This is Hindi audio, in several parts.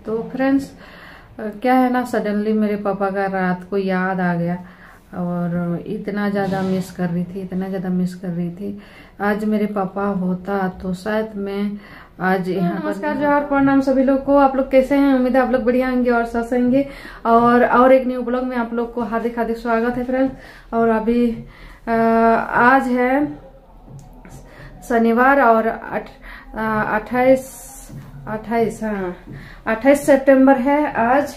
तो फ्रेंड्स क्या है ना, सडनली मेरे पापा का रात को याद आ गया और इतना ज़्यादा मिस कर रही थी, इतना ज़्यादा मिस कर रही थी। आज मेरे पापा होता तो शायद मैं आज यहाँ पर। नमस्कार, जोहार, प्रणाम सभी लोग को। आप लोग कैसे हैं? उम्मीद है आप लोग बढ़िया होंगे और स्वस्थ होंगे। और एक न्यू ब्लॉग में आप लोग को हार्दिक हार्दिक स्वागत है फ्रेंड्स। और अभी आज है शनिवार और 28 सितंबर है आज।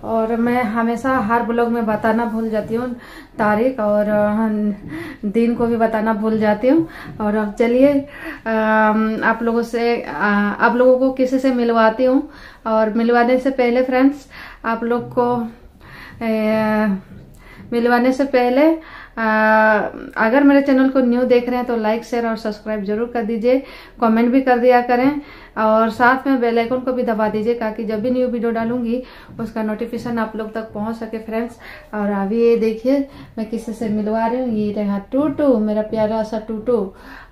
और मैं हमेशा हर ब्लॉग में बताना भूल जाती हूँ तारीख, और दिन को भी बताना भूल जाती हूँ। और अब चलिए आप लोगों को किसी से मिलवाती हूँ। और मिलवाने से पहले फ्रेंड्स, आप लोग को मिलवाने से पहले अगर मेरे चैनल को न्यू देख रहे हैं तो लाइक शेयर और सब्सक्राइब जरूर कर दीजिए, कमेंट भी कर दिया करें और साथ में बेल आइकन को भी दबा दीजिए ताकि जब भी न्यू वीडियो डालूंगी उसका नोटिफिकेशन आप लोग तक पहुंच सके फ्रेंड्स। और अभी ये देखिए मैं किसी से मिलवा रही हूँ, ये रहा टूटू, मेरा प्यारा सा टूटू।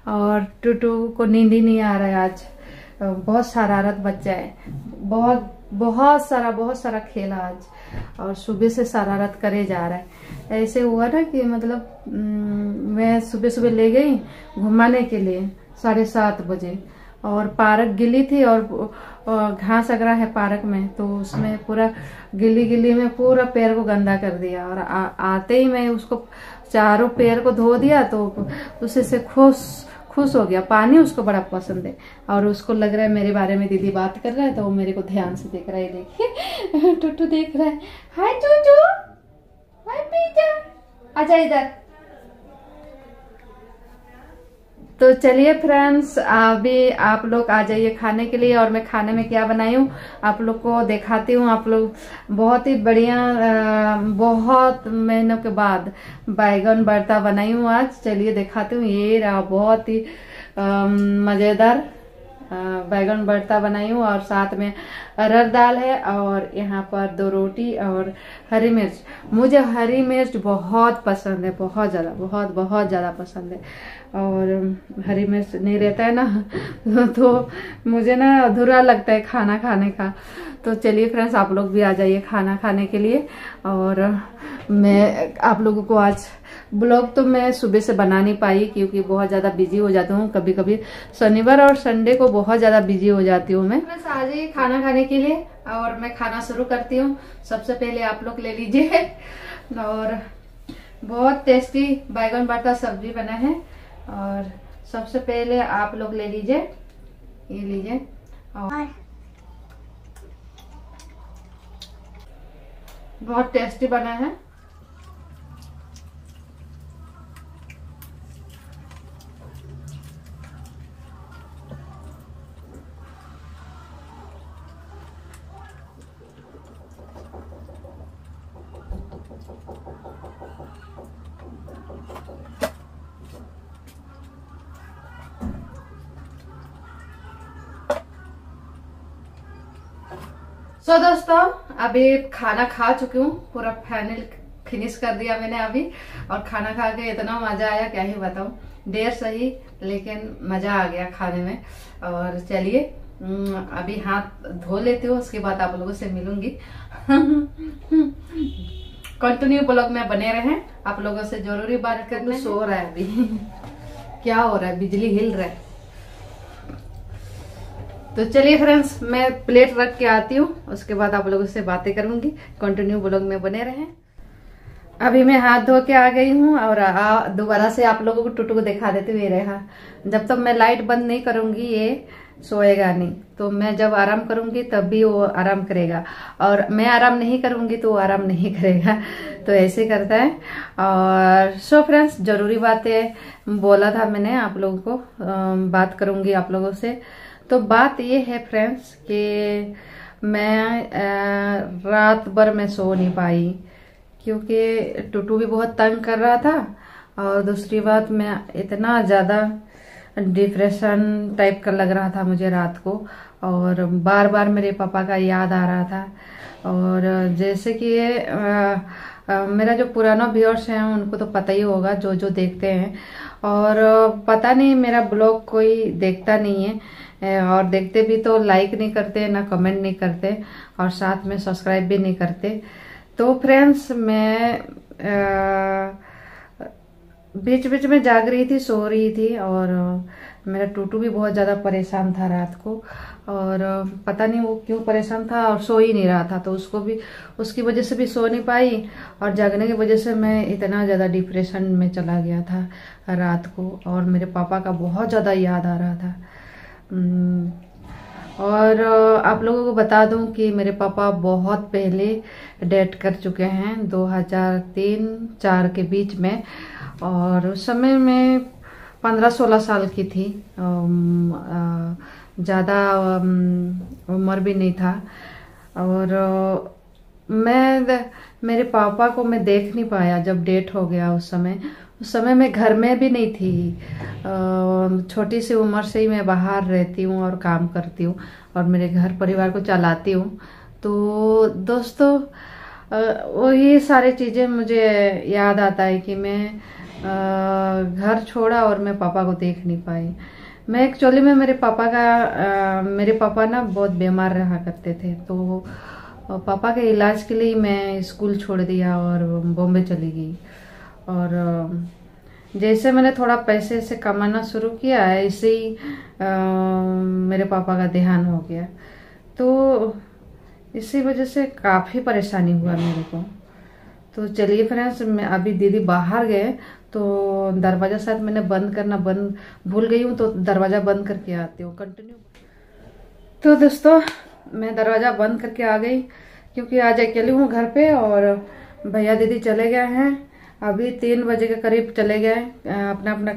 और टूटू को नींद ही नहीं आ रहा है आज, बहुत शरारत बच्चा है, बहुत सारा खेला आज और सुबह से शरारत करे जा रहा है। ऐसे हुआ ना कि मतलब मैं सुबह ले गई घुमाने के लिए 7:30 बजे, और पार्क गिली थी और घास अगरा है पार्क में, तो उसमें पूरा गिली में पूरा पैर को गंदा कर दिया। और आते ही मैं उसको चारों पैर को धो दिया तो उसी से खुश हो गया। पानी उसको बड़ा पसंद है और उसको लग रहा है मेरे बारे में दीदी बात कर रहा है, तो वो मेरे को ध्यान से देख रहा है। देखिए टूटू देख रहा है। हाय चूचू, हाय पीजा, आजा इधर। तो चलिए फ्रेंड्स, अभी आप लोग आ जाइए खाने के लिए। और मैं खाने में क्या बनाई हूँ आप लोग को दिखाती हूँ। आप लोग बहुत ही बढ़िया, बहुत महीनों के बाद बैगन भरता बनाई हूँ आज। चलिए दिखाती हूँ। ये रहा बहुत ही मजेदार बैगन भरता बनाई हूँ, और साथ में अरहर दाल है, और यहाँ पर 2 रोटी और हरी मिर्च। मुझे हरी मिर्च बहुत पसंद है, बहुत ज्यादा पसंद है। और हरी मिर्च नहीं रहता है ना तो मुझे ना अधूरा लगता है खाना खाने का। तो चलिए फ्रेंड्स, आप लोग भी आ जाइए खाना खाने के लिए। और मैं आप लोगों को आज ब्लॉग तो मैं सुबह से बना नहीं पाई क्योंकि बहुत ज्यादा बिजी हो जाती हूँ। कभी कभी शनिवार और संडे को बहुत ज्यादा बिजी हो जाती हूँ मैं। बस आ जाइए खाना खाने के लिए और मैं खाना शुरू करती हूँ। सबसे पहले आप लोग ले लीजिए, और बहुत टेस्टी बैगन भरता सब्जी बना है। और सबसे पहले आप लोग ले लीजिए, ये लीजिए। और बहुत टेस्टी बना है। तो दोस्तों, अभी खाना खा चुकी हूँ, पूरा फाइनल फिनिश कर दिया मैंने अभी। और खाना खा के इतना मजा आया क्या ही बताऊं। देर सही लेकिन मजा आ गया खाने में। और चलिए अभी हाथ धो लेती हूँ, उसके बाद आप लोगों से मिलूंगी। कंटिन्यू ब्लॉग में बने रहें। आप लोगों से जरूरी बात करना। सो रहा है अभी क्या हो रहा है, बिजली हिल रहा है। तो चलिए फ्रेंड्स, मैं प्लेट रख के आती हूँ, उसके बाद आप लोगों से बातें करूंगी। कंटिन्यू ब्लॉग में बने रहें। अभी मैं हाथ धो के आ गई हूँ और दोबारा से आप लोगों को टूटू को दिखा देती हुए रहा। जब तक मैं लाइट बंद नहीं करूंगी ये सोएगा नहीं, तो मैं जब आराम करूंगी तब भी वो आराम करेगा, और मैं आराम नहीं करूंगी तो वो आराम नहीं करेगा। तो ऐसे करता है। और सो फ्रेंड्स, जरूरी बातें बोला था मैंने आप लोगों को, बात करूंगी आप लोगों से। तो बात ये है फ्रेंड्स कि मैं रात भर में सो नहीं पाई क्योंकि टूटू भी बहुत तंग कर रहा था, और दूसरी बात मैं इतना ज्यादा डिप्रेशन टाइप का लग रहा था मुझे रात को, और बार बार मेरे पापा का याद आ रहा था। और जैसे कि मेरा जो पुराना व्यूअर्स हैं उनको तो पता ही होगा, जो जो देखते हैं। और पता नहीं मेरा ब्लॉग कोई देखता नहीं है, और देखते भी तो लाइक नहीं करते, ना कमेंट नहीं करते, और साथ में सब्सक्राइब भी नहीं करते। तो फ्रेंड्स, मैं बीच बीच में जाग रही थी, सो रही थी, और मेरा टूटू भी बहुत ज़्यादा परेशान था रात को, और पता नहीं वो क्यों परेशान था, और सो ही नहीं रहा था, तो उसको भी, उसकी वजह से भी सो नहीं पाई, और जागने की वजह से मैं इतना ज़्यादा डिप्रेशन में चला गया था रात को, और मेरे पापा का बहुत ज़्यादा याद आ रहा था। और आप लोगों को बता दूं कि मेरे पापा बहुत पहले डेथ कर चुके हैं, 2003-4 के बीच में, और उस समय मैं 15-16 साल की थी, ज़्यादा उम्र भी नहीं था। और मेरे पापा को मैं देख नहीं पाया जब डेथ हो गया। उस समय मैं घर में भी नहीं थी, छोटी सी उम्र से ही मैं बाहर रहती हूँ और काम करती हूँ, और मेरे घर परिवार को चलाती हूँ। तो दोस्तों, वही सारी चीज़ें मुझे याद आता है कि मैं घर छोड़ा और मैं पापा को देख नहीं पाई। मैं एक्चुअली में मेरे पापा ना बहुत बीमार रहा करते थे, तो पापा के इलाज के लिए मैं स्कूल छोड़ दिया और बॉम्बे चली गई। और जैसे मैंने थोड़ा पैसे से कमाना शुरू किया, ऐसे ही मेरे पापा का देहांत हो गया। तो इसी वजह से काफ़ी परेशानी हुआ मेरे को। तो चलिए फ्रेंड्स, मैं अभी दीदी बाहर गए, तो दरवाज़ा शायद मैंने बंद भूल गई हूँ, तो दरवाज़ा बंद करके आती हूँ, कंटिन्यू। तो दोस्तों, मैं दरवाज़ा बंद करके आ गई, क्योंकि आज अकेली हूँ घर पे, और भैया दीदी चले गए हैं, अभी 3 बजे के करीब चले गए। अपना अपना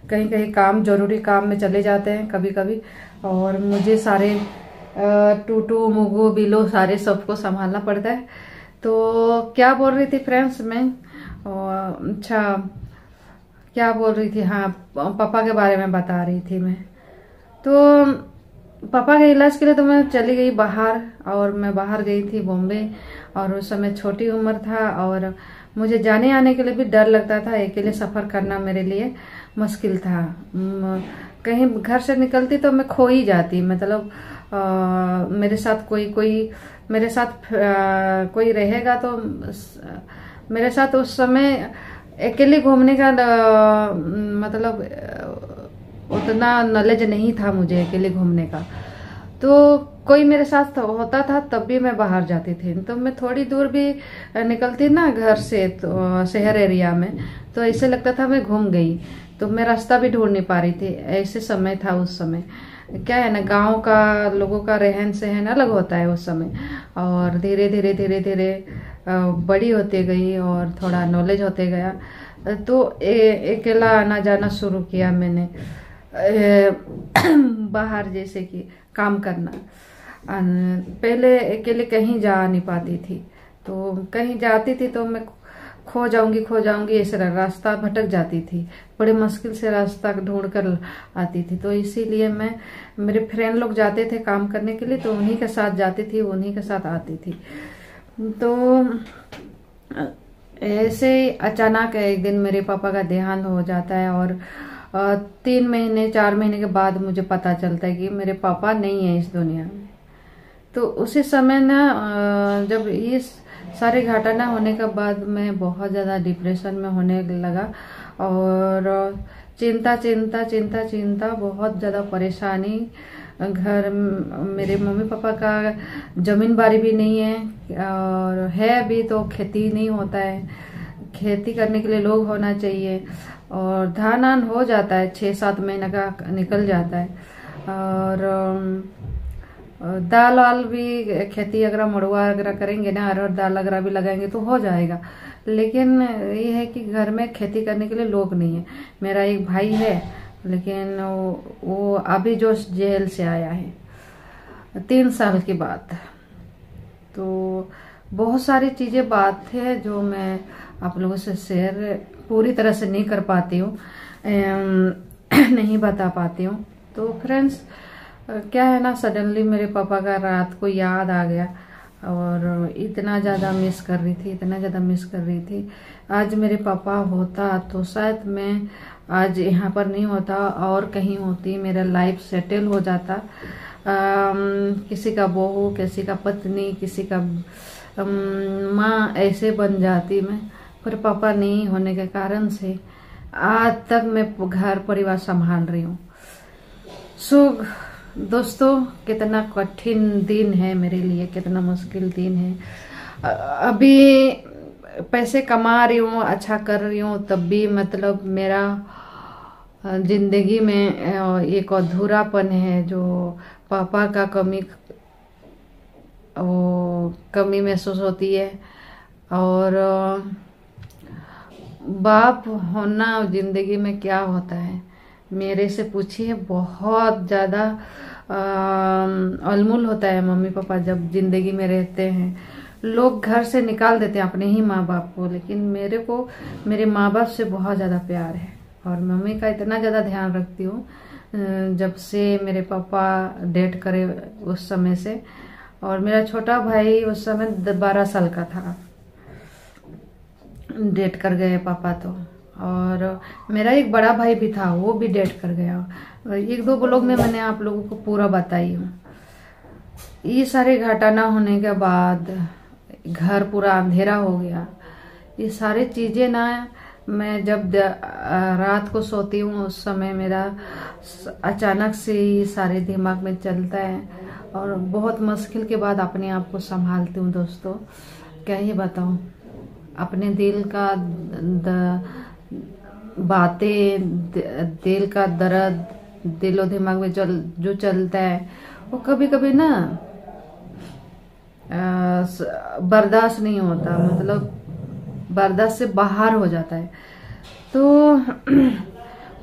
कहीं कहीं काम, जरूरी काम में चले जाते हैं कभी कभी, और मुझे सारे टूटू मुगू बिलो सारे सबको संभालना पड़ता है। तो क्या बोल रही थी फ्रेंड्स मैं, अच्छा क्या बोल रही थी, हाँ, पापा के बारे में बता रही थी मैं। तो पापा के इलाज के लिए तो मैं चली गई बाहर, और मैं बाहर गई थी बॉम्बे, और उस समय छोटी उम्र था, और मुझे जाने आने के लिए भी डर लगता था। अकेले सफ़र करना मेरे लिए मुश्किल था। कहीं घर से निकलती तो मैं खो ही जाती, मतलब मेरे साथ कोई रहेगा तो मेरे साथ उस समय अकेले घूमने का मतलब उतना नॉलेज नहीं था मुझे अकेले घूमने का। तो कोई मेरे साथ होता था तब भी मैं बाहर जाती थी। तो मैं थोड़ी दूर भी निकलती ना घर से, तो शहर एरिया में, तो ऐसे लगता था मैं घूम गई, तो मैं रास्ता भी ढूंढ नहीं पा रही थी। ऐसे समय था उस समय। क्या है ना, गांव का लोगों का रहन सहन अलग होता है उस समय, और धीरे धीरे धीरे धीरे बड़ी होते गई और थोड़ा नॉलेज होते गया। तो अकेला आना जाना शुरू किया मैंने, बाहर जैसे कि काम करना। पहले अकेले कहीं जा नहीं पाती थी, तो कहीं जाती थी तो मैं खो जाऊंगी ऐसे रास्ता भटक जाती थी, बड़े मुश्किल से रास्ता ढूंढ कर आती थी। तो इसीलिए मेरे फ्रेंड लोग जाते थे काम करने के लिए, तो उन्हीं के साथ जाती थी, उन्हीं के साथ आती थी। तो ऐसे अचानक एक दिन मेरे पापा का देहांत हो जाता है, और 3 महीने 4 महीने के बाद मुझे पता चलता है कि मेरे पापा नहीं है इस दुनिया में। तो उसी समय ना, जब इस सारे घटना होने के बाद मैं बहुत ज़्यादा डिप्रेशन में होने लगा, और चिंता बहुत ज़्यादा परेशानी। घर मेरे मम्मी पापा का जमीन बाड़ी भी नहीं है, और है भी तो खेती नहीं होता है। खेती करने के लिए लोग होना चाहिए, और धान आन हो जाता है, 6-7 महीने का निकल जाता है। और दाल वाल भी खेती अगर मड़ुआ अगर करेंगे ना, अरहर दाल अगर भी लगाएंगे तो हो जाएगा। लेकिन ये है कि घर में खेती करने के लिए लोग नहीं है। मेरा एक भाई है, लेकिन वो अभी जो जेल से आया है 3 साल की बात। तो बहुत सारी चीज़ें बात है जो मैं आप लोगों से शेयर पूरी तरह से नहीं कर पाती हूँ, नहीं बता पाती हूँ। तो फ्रेंड्स, क्या है ना, सडनली मेरे पापा का रात को याद आ गया, और इतना ज़्यादा मिस कर रही थी, इतना ज़्यादा मिस कर रही थी। आज मेरे पापा होता तो शायद मैं आज यहाँ पर नहीं होता और कहीं होती, मेरा लाइफ सेटल हो जाता। किसी का बहू, किसी का पत्नी, किसी का माँ ऐसे बन जाती मैं, पर पापा नहीं होने के कारण से आज तक मैं घर परिवार संभाल रही हूँ। दोस्तों, कितना कठिन दिन है मेरे लिए, कितना मुश्किल दिन है। अभी पैसे कमा रही हूँ, अच्छा कर रही हूँ, तब भी मतलब मेरा जिंदगी में एक अधूरापन है, जो पापा का कमी महसूस होती है। और बाप होना जिंदगी में क्या होता है मेरे से पूछिए, बहुत ज़्यादा अनमोल होता है। मम्मी पापा जब जिंदगी में रहते हैं, लोग घर से निकाल देते हैं अपने ही माँ बाप को, लेकिन मेरे को मेरे माँ बाप से बहुत ज़्यादा प्यार है और मम्मी का इतना ज़्यादा ध्यान रखती हूँ जब से मेरे पापा डेट करे उस समय से। और मेरा छोटा भाई उस समय 12 साल का था, डेट कर गए पापा तो। और मेरा एक बड़ा भाई भी था, वो भी डेट कर गया। एक दो ब्लॉग में मैंने आप लोगों को पूरा बताई हूँ। ये सारे घटना होने के बाद घर पूरा अंधेरा हो गया। ये सारी चीजें ना, मैं जब रात को सोती हूँ उस समय मेरा अचानक से ये सारे दिमाग में चलता है और बहुत मुश्किल के बाद अपने आप को संभालती हूँ। दोस्तों, क्या ही बताऊँ, अपने दिल का बातें, दिल का दर्द, दिलो दिमाग में जो चलता है वो कभी कभी ना बर्दाश्त नहीं होता, मतलब बर्दाश्त से बाहर हो जाता है। तो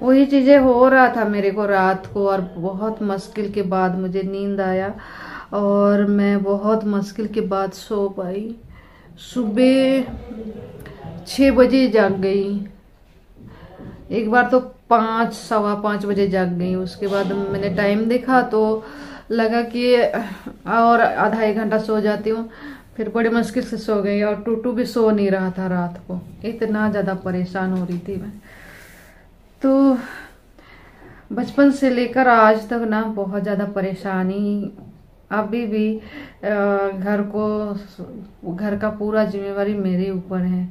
वही चीजें हो रहा था मेरे को रात को, और बहुत मुश्किल के बाद मुझे नींद आया और मैं बहुत मुश्किल के बाद सो पाई। सुबह 6 बजे जाग गई, एक बार तो 5, सवा 5 बजे जाग गई। उसके बाद मैंने टाइम देखा तो लगा कि और आधा एक घंटा सो जाती हूँ, फिर बड़ी मुश्किल से सो गई। और टूटू भी सो नहीं रहा था रात को, इतना ज़्यादा परेशान हो रही थी मैं। तो बचपन से लेकर आज तक ना बहुत ज़्यादा परेशानी, अभी भी घर का पूरा जिम्मेवारी मेरे ऊपर है।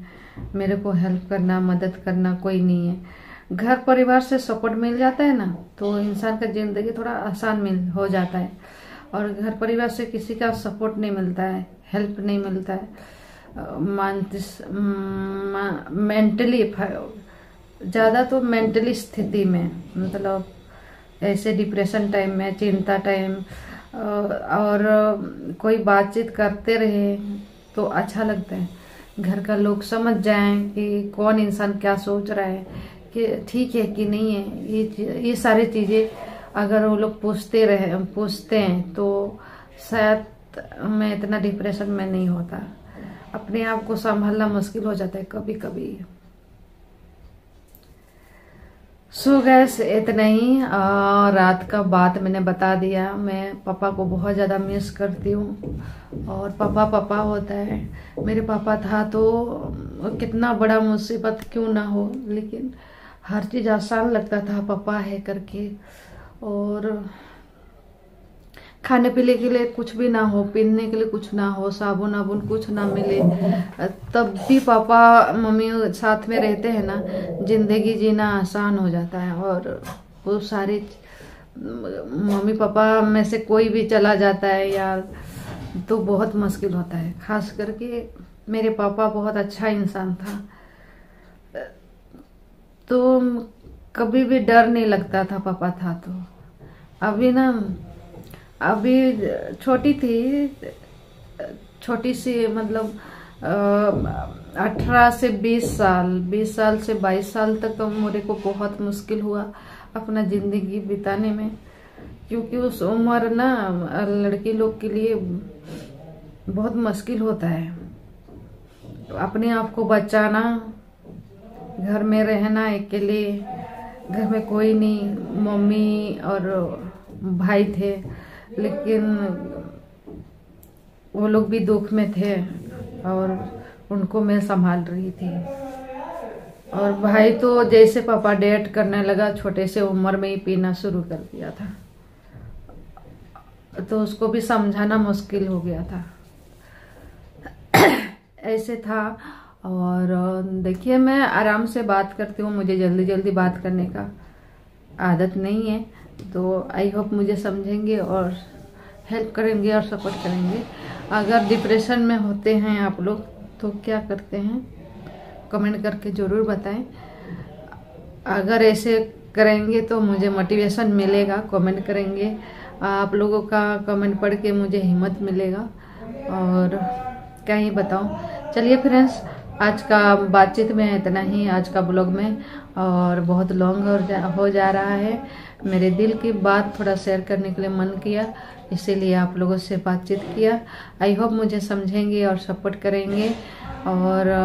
मेरे को हेल्प करना, मदद करना कोई नहीं है। घर परिवार से सपोर्ट मिल जाता है ना, तो इंसान का जिंदगी थोड़ा आसान हो जाता है। और घर परिवार से किसी का सपोर्ट नहीं मिलता है, हेल्प नहीं मिलता है, मेंटली ज़्यादा तो मेंटली स्थिति में, मतलब ऐसे डिप्रेशन टाइम में, चिंता टाइम, और कोई बातचीत करते रहे तो अच्छा लगता है। घर का लोग समझ जाएं कि कौन इंसान क्या सोच रहा है, कि ठीक है कि नहीं है। ये सारी चीज़ें अगर वो लोग पूछते हैं तो शायद मैं इतना डिप्रेशन में नहीं होता। अपने आप को संभालना मुश्किल हो जाता है कभी कभी। सो गैस, इतना ही रात का बात मैंने बता दिया। मैं पापा को बहुत ज़्यादा मिस करती हूँ और पापा होता है। मेरे पापा था तो कितना बड़ा मुसीबत क्यों ना हो, लेकिन हर चीज़ आसान लगता था पापा है करके। और खाने पीने के लिए कुछ भी ना हो, पीने के लिए कुछ ना हो, साबुन आबुन कुछ ना मिले, तब भी पापा मम्मी साथ में रहते हैं ना, जिंदगी जीना आसान हो जाता है। और वो सारी मम्मी पापा में से कोई भी चला जाता है यार, तो बहुत मुश्किल होता है। खास करके मेरे पापा बहुत अच्छा इंसान था, तो कभी भी डर नहीं लगता था पापा था तो। अभी छोटी थी, छोटी सी, मतलब 18 से 20 साल, 20 साल से 22 साल तक तो मेरे को बहुत मुश्किल हुआ अपना जिंदगी बिताने में, क्योंकि उस उम्र ना लड़की लोग के लिए बहुत मुश्किल होता है। तो अपने आप को बचाना, घर में रहना अकेले, घर में कोई नहीं, मम्मी और भाई थे, लेकिन वो लोग भी दुख में थे और उनको मैं संभाल रही थी। और भाई तो जैसे पापा डेट करने लगा छोटे से उम्र में ही पीना शुरू कर दिया था, तो उसको भी समझाना मुश्किल हो गया था। ऐसे था। और देखिए मैं आराम से बात करती हूँ, मुझे जल्दी जल्दी बात करने का आदत नहीं है, तो आई होप मुझे समझेंगे और हेल्प करेंगे और सपोर्ट करेंगे। अगर डिप्रेशन में होते हैं आप लोग तो क्या करते हैं कमेंट करके ज़रूर बताएं। अगर ऐसे करेंगे तो मुझे मोटिवेशन मिलेगा, कमेंट करेंगे, आप लोगों का कमेंट पढ़ के मुझे हिम्मत मिलेगा और क्या ही बताऊं। चलिए फ्रेंड्स, आज का बातचीत में इतना ही, आज का ब्लॉग में, और बहुत लॉन्ग हो जा रहा है। मेरे दिल की बात थोड़ा शेयर करने के लिए मन किया, इसीलिए आप लोगों से बातचीत किया। आई होप मुझे समझेंगे और सपोर्ट करेंगे। और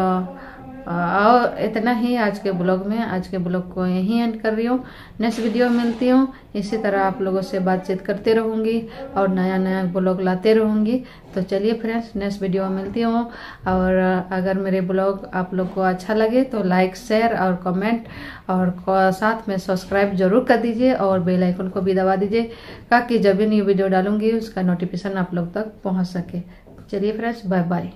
इतना ही आज के ब्लॉग में। आज के ब्लॉग को यहीं एंड कर रही हूँ। नेक्स्ट वीडियो मिलती हूँ, इसी तरह आप लोगों से बातचीत करते रहूँगी और नया नया ब्लॉग लाते रहूँगी। तो चलिए फ्रेंड्स, नेक्स्ट वीडियो में मिलती हूँ। और अगर मेरे ब्लॉग आप लोग को अच्छा लगे तो लाइक, शेयर और कमेंट और साथ में सब्सक्राइब जरूर कर दीजिए और बेल आइकन को भी दबा दीजिए ताकि जब भी न्यू वीडियो डालूंगी उसका नोटिफिकेशन आप लोग तक पहुँच सके। चलिए फ्रेंड्स, बाय बाय।